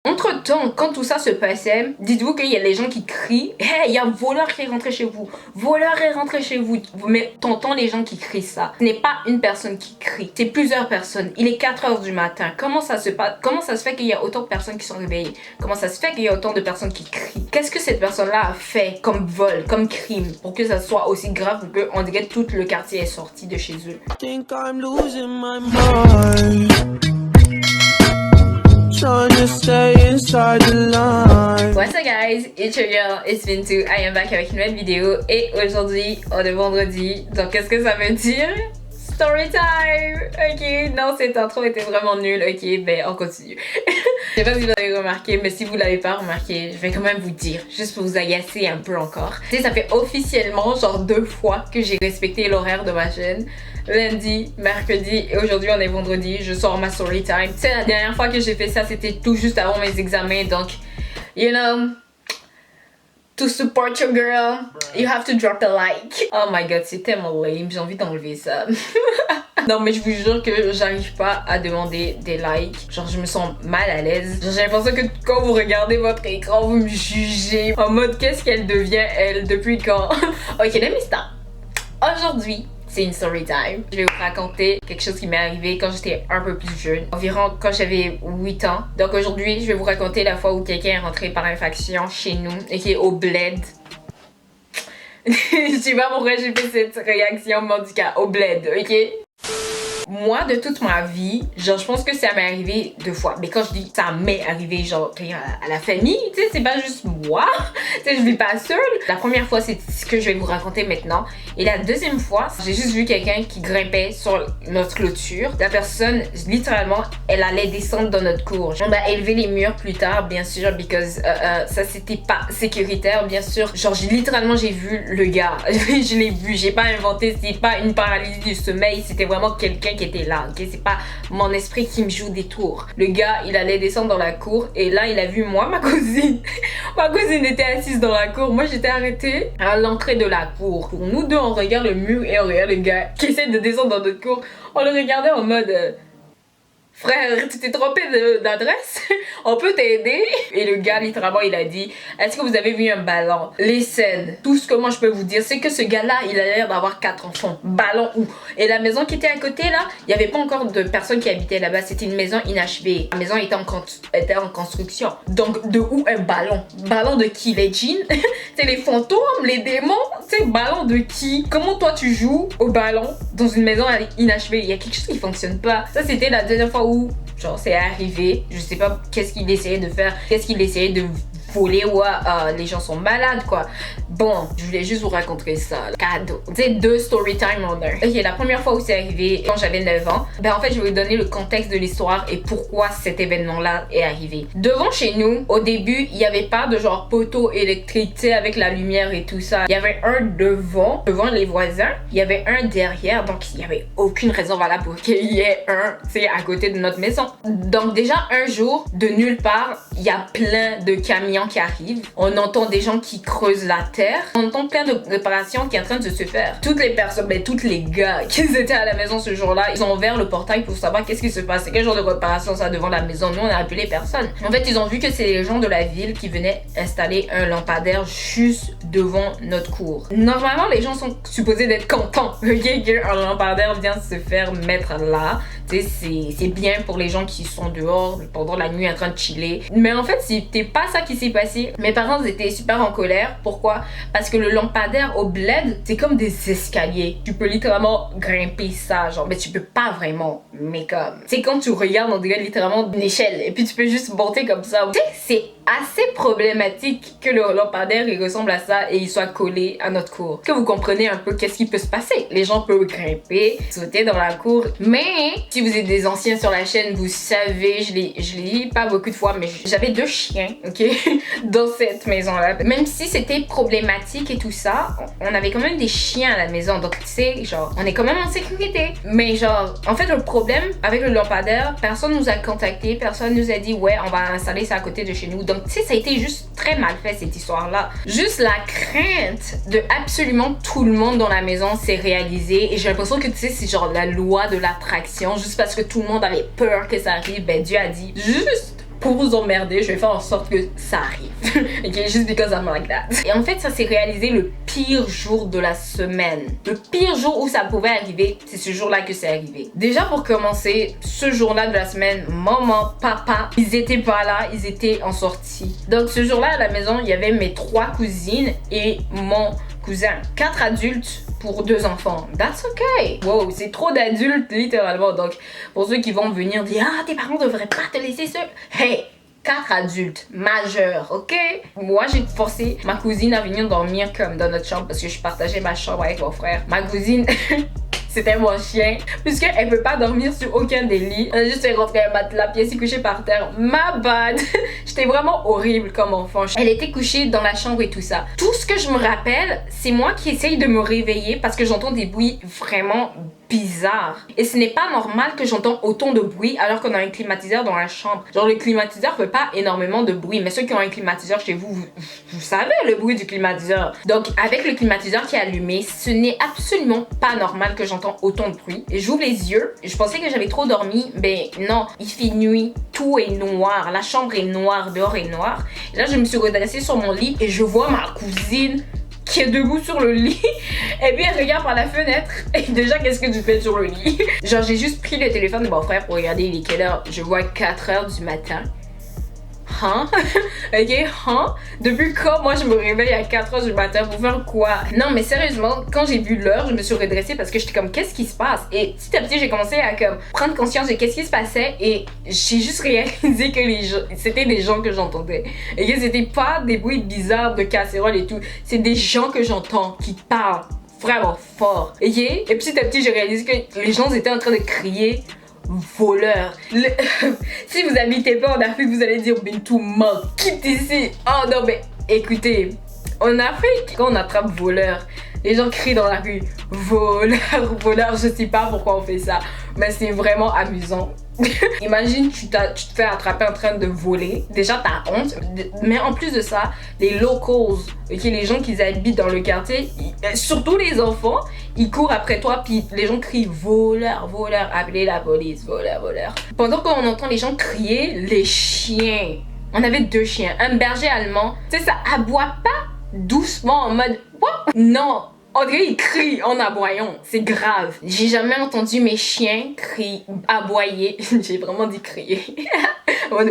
Entre-temps, quand tout ça se passait, dites-vous qu'il y a des gens qui crient « Hey, il y a un voleur qui est rentré chez vous! Voleur est rentré chez vous! » Mais t'entends les gens qui crient ça. Ce n'est pas une personne qui crie, c'est plusieurs personnes. Il est 4 h du matin. Comment ça se passe? Comment ça se fait qu'il y a autant de personnes qui sont réveillées? Comment ça se fait qu'il y a autant de personnes qui crient? Qu'est-ce que cette personne-là a fait comme vol, comme crime, pour que ça soit aussi grave qu'on dirait que tout le quartier est sorti de chez eux? What's up guys, it's your girl, it's Bintou. I am back avec une nouvelle vidéo et aujourd'hui on est vendredi. Donc qu'est-ce que ça veut dire? Story time! Ok, non, cette intro était vraiment nulle. Ok, ben on continue. Je sais pas si vous avez remarqué, mais si vous l'avez pas remarqué, je vais quand même vous dire, juste pour vous agacer un peu encore. Tu sais, ça fait officiellement genre 2 fois que j'ai respecté l'horaire de ma chaîne. Lundi, mercredi et aujourd'hui on est vendredi, je sors ma story time. Tu sais, la dernière fois que j'ai fait ça, c'était tout juste avant mes examens, donc, you know, to support your girl, you have to drop a like. Oh my god, c'est tellement lame, j'ai envie d'enlever ça. Non mais je vous jure que j'arrive pas à demander des likes. Genre je me sens mal à l'aise. J'ai l'impression que quand vous regardez votre écran, vous me jugez. En mode qu'est-ce qu'elle devient elle, depuis quand? Ok, let me start. Aujourd'hui, c'est une story time. Je vais vous raconter quelque chose qui m'est arrivé quand j'étais un peu plus jeune. Environ quand j'avais 8 ans. Donc aujourd'hui, je vais vous raconter la fois où quelqu'un est rentré par infraction chez nous et qui est au bled. Je sais pas pourquoi j'ai fait cette réaction mendica au bled, ok? Moi, de toute ma vie, genre, je pense que ça m'est arrivé 2 fois. Mais quand je dis ça m'est arrivé, genre, à la famille, tu sais, c'est pas juste moi. Tu sais, je vis pas seule. La première fois, c'est ce que je vais vous raconter maintenant. Et la deuxième fois, j'ai juste vu quelqu'un qui grimpait sur notre clôture. La personne, littéralement, elle allait descendre dans notre cour. On a élevé les murs plus tard, bien sûr, because ça, c'était pas sécuritaire, bien sûr. Genre, littéralement, j'ai vu le gars. Je l'ai vu. J'ai pas inventé. C'est pas une paralysie du sommeil. C'était vraiment quelqu'un qui était là, ok? C'est pas mon esprit qui me joue des tours. Le gars, il allait descendre dans la cour et là, il a vu moi, ma cousine. Ma cousine était assise dans la cour. Moi, j'étais arrêtée à l'entrée de la cour. Pour nous deux, on regarde le mur et on regarde le gars qui essaie de descendre dans notre cour. On le regardait en mode... Frère, tu t'es trompé d'adresse? On peut t'aider? Et le gars, littéralement, il a dit, est-ce que vous avez vu un ballon? Les scènes. Tout ce que moi, je peux vous dire, c'est que ce gars-là, il a l'air d'avoir 4 enfants. Ballon où? Et la maison qui était à côté, là, il n'y avait pas encore de personnes qui habitaient là-bas. C'était une maison inachevée. La maison était en construction. Donc, de où un ballon? Ballon de qui? Les djinns? C'est les fantômes? Les démons? C'est ballon de qui? Comment toi, tu joues au ballon dans une maison inachevée? Il y a quelque chose qui fonctionne pas. Ça, c'était la deuxième fois où, genre, c'est arrivé. Je sais pas qu'est-ce qu'il essayait de faire, qu'est-ce qu'il essayait de voler ou les gens sont malades, quoi. Bon, je voulais juste vous raconter ça. Cadeau. C'est 2 story time on there. Ok, la première fois où c'est arrivé, quand j'avais 9 ans, ben en fait, je vais vous donner le contexte de l'histoire et pourquoi cet événement-là est arrivé. Devant chez nous, au début, il n'y avait pas de genre poteau électrique, tu sais, avec la lumière et tout ça. Il y avait un devant les voisins. Il y avait un derrière, donc il n'y avait aucune raison valable pour qu'il y ait un, tu sais, à côté de notre maison. Donc déjà, un jour, de nulle part, il y a plein de camions qui arrivent. On entend des gens qui creusent la terre. On entend plein de réparations qui sont en train de se faire. Toutes les personnes, ben toutes les gars qui étaient à la maison ce jour-là, ils ont ouvert le portail pour savoir qu'est-ce qui se passe. Quel genre de réparation ça devant la maison. Nous, on a appelé personne. En fait, ils ont vu que c'est les gens de la ville qui venaient installer un lampadaire juste devant notre cour. Normalement, les gens sont supposés d'être contents. Ok, qu'un lampadaire vient se faire mettre là. Tu sais, c'est bien pour les gens qui sont dehors pendant la nuit en train de chiller. Mais en fait, c'était pas ça qui s'est passé. Mes parents étaient super en colère. Pourquoi? Parce que le lampadaire au bled, c'est comme des escaliers. Tu peux littéralement grimper ça, genre, mais tu peux pas vraiment. Mais comme, c'est quand tu regardes, on dirait littéralement une échelle. Et puis tu peux juste monter comme ça. Tu sais, c'est assez problématique que le lampadaire il ressemble à ça et il soit collé à notre cour. Est-ce que vous comprenez un peu qu'est-ce qui peut se passer? Les gens peuvent grimper, sauter dans la cour. Mais si vous êtes des anciens sur la chaîne, vous savez, je l'ai dit pas beaucoup de fois, mais j'avais 2 chiens, ok, dans cette maison-là. Même si c'était problématique et tout ça, on avait quand même des chiens à la maison. Donc tu sais, genre, on est quand même en sécurité. Mais genre, en fait, le problème avec le lampadaire, personne nous a contacté, personne nous a dit ouais, on va installer ça à côté de chez nous. Donc tu sais, ça a été juste très mal fait cette histoire-là. Juste la crainte de absolument tout le monde dans la maison s'est réalisée. Et j'ai l'impression que tu sais, c'est genre la loi de l'attraction. Juste parce que tout le monde avait peur que ça arrive, ben Dieu a dit juste pour vous emmerder, je vais faire en sorte que ça arrive. Ok, just because I'm like that. Et en fait, ça s'est réalisé le pire jour de la semaine. Le pire jour où ça pouvait arriver, c'est ce jour-là que c'est arrivé. Déjà pour commencer, ce jour-là de la semaine, maman, papa, ils étaient pas là, ils étaient en sortie. Donc ce jour-là à la maison, il y avait mes 3 cousines et mon cousin. 4 adultes pour 2 enfants. That's okay. Wow, c'est trop d'adultes littéralement. Donc pour ceux qui vont venir dire ah tes parents devraient pas te laisser seul. Hey, 4 adultes majeurs, ok? Moi, j'ai forcé ma cousine à venir dormir comme dans notre chambre parce que je partageais ma chambre avec mon frère. Ma cousine, c'était mon chien, puisqu'elle peut pas dormir sur aucun des lits. Elle a juste fait rentrer un matelas, puis elle s'est couchée par terre. Ma bad! J'étais vraiment horrible comme enfant. Elle était couchée dans la chambre et tout ça. Tout ce que je me rappelle, c'est moi qui essaye de me réveiller parce que j'entends des bruits vraiment bizarre. Et ce n'est pas normal que j'entends autant de bruit alors qu'on a un climatiseur dans la chambre. Genre le climatiseur fait pas énormément de bruit, mais ceux qui ont un climatiseur chez vous, vous savez le bruit du climatiseur. Donc avec le climatiseur qui est allumé, ce n'est absolument pas normal que j'entends autant de bruit. Et j'ouvre les yeux, je pensais que j'avais trop dormi, mais non, il fait nuit, tout est noir, la chambre est noire, dehors est noir. Et là je me suis redressée sur mon lit et je vois ma cousine qui est debout sur le lit et puis elle regarde par la fenêtre et déjà qu'est-ce que tu fais sur le lit? Genre j'ai juste pris le téléphone de mon frère pour regarder il est quelle heure, je vois 4h du matin. Ok, depuis quand moi je me réveille à 4h du matin pour faire quoi? Non mais sérieusement, quand j'ai vu l'heure, je me suis redressée parce que j'étais comme qu'est-ce qui se passe? Et petit à petit j'ai commencé à comme prendre conscience de qu'est-ce qui se passait et j'ai juste réalisé que c'était des gens que j'entendais. Et que c'était pas des bruits bizarres de casseroles et tout, c'est des gens que j'entends qui parlent vraiment fort. Ok? Et petit à petit j'ai réalisé que les gens étaient en train de crier voleur. Si vous habitez pas en Afrique, vous allez dire Bintou, man, quitte ici. Oh non mais écoutez, en Afrique, quand on attrape voleur, les gens crient dans la rue voleur, voleur. Je sais pas pourquoi on fait ça, mais c'est vraiment amusant. Imagine tu te fais attraper en train de voler. Déjà t'as honte, mais en plus de ça, les locals, les gens qui habitent dans le quartier, surtout les enfants, ils courent après toi puis les gens crient voleur, voleur, appelez la police, voleur, voleur. Pendant qu'on entend les gens crier, les chiens, on avait 2 chiens, un berger allemand, tu sais ça aboie pas doucement en mode what? Non, on dirait ils crient en aboyant, c'est grave. J'ai jamais entendu mes chiens crier, aboyer. J'ai vraiment dit crier. What?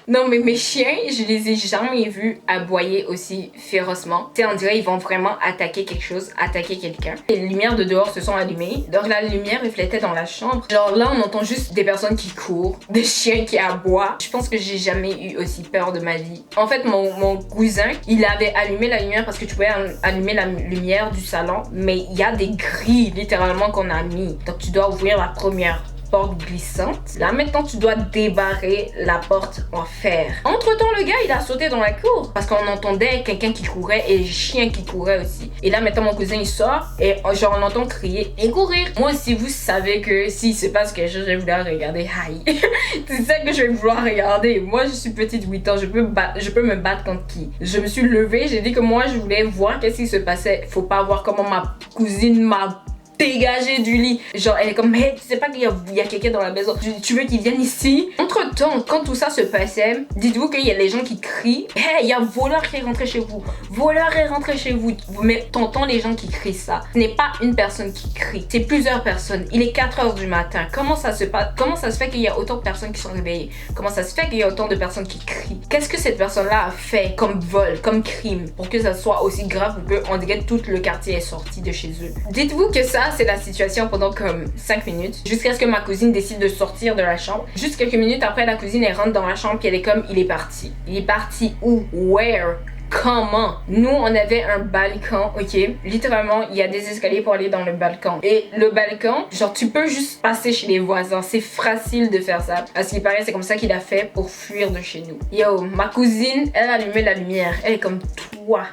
Non mais mes chiens, je les ai jamais vus aboyer aussi férocement. Tu sais, on dirait ils vont vraiment attaquer quelque chose, attaquer quelqu'un. Les lumières de dehors se sont allumées, donc la lumière reflétait dans la chambre. Genre là on entend juste des personnes qui courent, des chiens qui aboient. Je pense que j'ai jamais eu aussi peur de ma vie. En fait mon cousin, il avait allumé la lumière parce que tu pouvais allumer la lumière du salon, mais il y a des grilles littéralement qu'on a mis. Donc tu dois ouvrir la première porte glissante. Là maintenant tu dois débarrer la porte en fer. Entre temps le gars il a sauté dans la cour parce qu'on entendait quelqu'un qui courait et les chiens qui couraient aussi. Et là maintenant mon cousin il sort et genre on entend crier et courir. Moi aussi vous savez que s'il se passe quelque chose je vais vouloir regarder. Aïe. C'est ça que je vais vouloir regarder. Moi je suis petite 8 ans, je peux me battre contre qui? Je me suis levée, j'ai dit que moi je voulais voir qu'est-ce qui se passait. Faut pas voir comment ma cousine m'a dégagée du lit. Genre elle est comme mais tu sais pas qu'il y a quelqu'un dans la maison, tu veux qu'il vienne ici? Entre temps quand tout ça se passait, dites-vous qu'il y a les gens qui crient hey il y a voleur qui est rentré chez vous, voleur est rentré chez vous, mais t'entends les gens qui crient ça. Ce n'est pas une personne qui crie, c'est plusieurs personnes. Il est 4h du matin, comment ça se passe? Comment ça se fait qu'il y a autant de personnes qui sont réveillées? Comment ça se fait qu'il y a autant de personnes qui crient? Qu'est-ce que cette personne là a fait comme vol, comme crime pour que ça soit aussi grave ou que on dirait que tout le quartier est sorti de chez eux? Dites-vous que ça c'est la situation pendant comme 5 minutes jusqu'à ce que ma cousine décide de sortir de la chambre. Juste quelques minutes après la cousine elle rentre dans la chambre puis elle est comme il est parti. Il est parti où? Where? Comment? Nous on avait un balcon, ok? Littéralement il y a des escaliers pour aller dans le balcon. Et le balcon, genre tu peux juste passer chez les voisins. C'est facile de faire ça. À ce qui paraît c'est comme ça qu'il a fait pour fuir de chez nous. Yo, ma cousine elle a allumé la lumière. Elle est comme toi,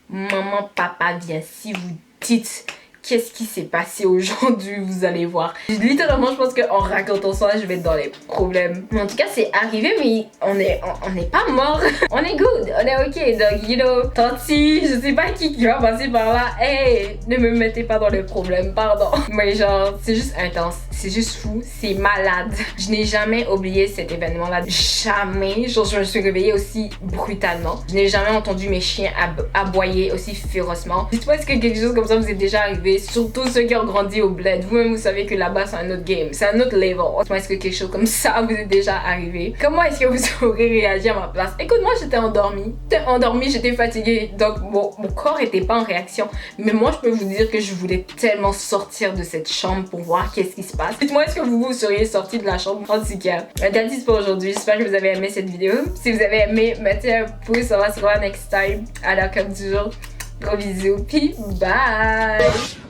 maman, papa viens si vous dites qu'est-ce qui s'est passé aujourd'hui, vous allez voir. Littéralement, je pense qu'en racontant ça, je vais être dans les problèmes. Mais en tout cas, c'est arrivé, mais on est pas mort. On est good, on est ok. Donc, you know, tanti, je sais pas qui va passer par là. Hey, ne me mettez pas dans les problèmes, pardon. Mais genre, c'est juste intense. C'est juste fou, c'est malade. Je n'ai jamais oublié cet événement-là. Jamais. Genre, je me suis réveillée aussi brutalement. Je n'ai jamais entendu mes chiens aboyer aussi férocement. Dites-moi, est-ce que quelque chose comme ça vous est déjà arrivé? Surtout ceux qui ont grandi au bled. Vous-même, vous savez que là-bas, c'est un autre game. C'est un autre level. Dites-moi, est-ce que quelque chose comme ça vous est déjà arrivé? Comment est-ce que vous aurez réagi à ma place? Écoute, moi, j'étais endormie. J'étais fatiguée. Donc, mon corps était pas en réaction. Mais moi, je peux vous dire que je voulais tellement sortir de cette chambre pour voir qu'est-ce qui se passe. Dites-moi, est-ce que vous seriez sorti de la chambre? En tout cas, that's it pour aujourd'hui. J'espère que vous avez aimé cette vidéo. Si vous avez aimé, mettez un pouce. On va se revoir next time. Alors, comme toujours, gros bisous. Puis, bye!